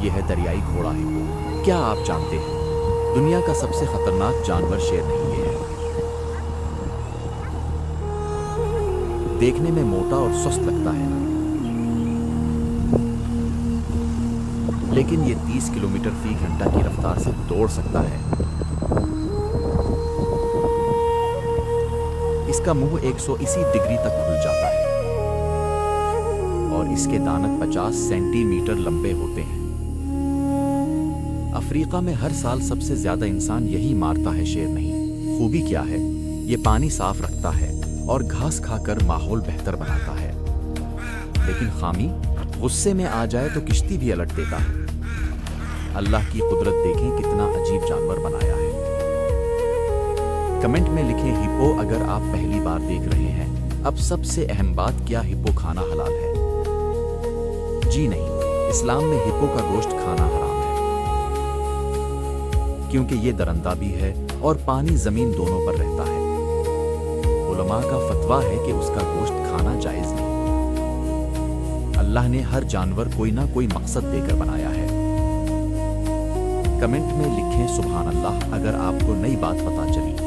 ये है दरियाई घोड़ा हिप्पो। क्या आप जानते हैं दुनिया का सबसे खतरनाक जानवर शेर नहीं है। देखने में मोटा और सुस्त लगता है, लेकिन ये 30 किलोमीटर फी घंटा की रफ्तार से दौड़ सकता है। इसका मुंह 180 डिग्री तक खुल जाता है और इसके दांत 50 सेंटीमीटर लंबे होते हैं। अफ्रीका में हर साल सबसे ज्यादा इंसान यही मारता है, शेर नहीं। खूबी क्या है, ये पानी साफ रखता है और घास खाकर माहौल बेहतर बनाता है। लेकिन खामी, गुस्से में आ जाए तो किश्ती भी अलट देता है। अल्लाह की कुदरत देखें, कितना अजीब जानवर बनाया है। कमेंट में लिखें हिप्पो अगर आप पहली बार देख रहे हैं। अब सबसे अहम बात, क्या हिप्पो खाना हलाल है? जी नहीं, इस्लाम में हिप्पो का गोश्त खाना हराम है, क्योंकि ये दरंदा भी है और पानी जमीन दोनों पर रहता है। उलमा का फतवा है कि उसका गोश्त खाना जायज नहीं। अल्लाह ने हर जानवर कोई ना कोई मकसद देकर बनाया है। कमेंट में लिखें सुभान अल्लाह अगर आपको नई बात पता चली।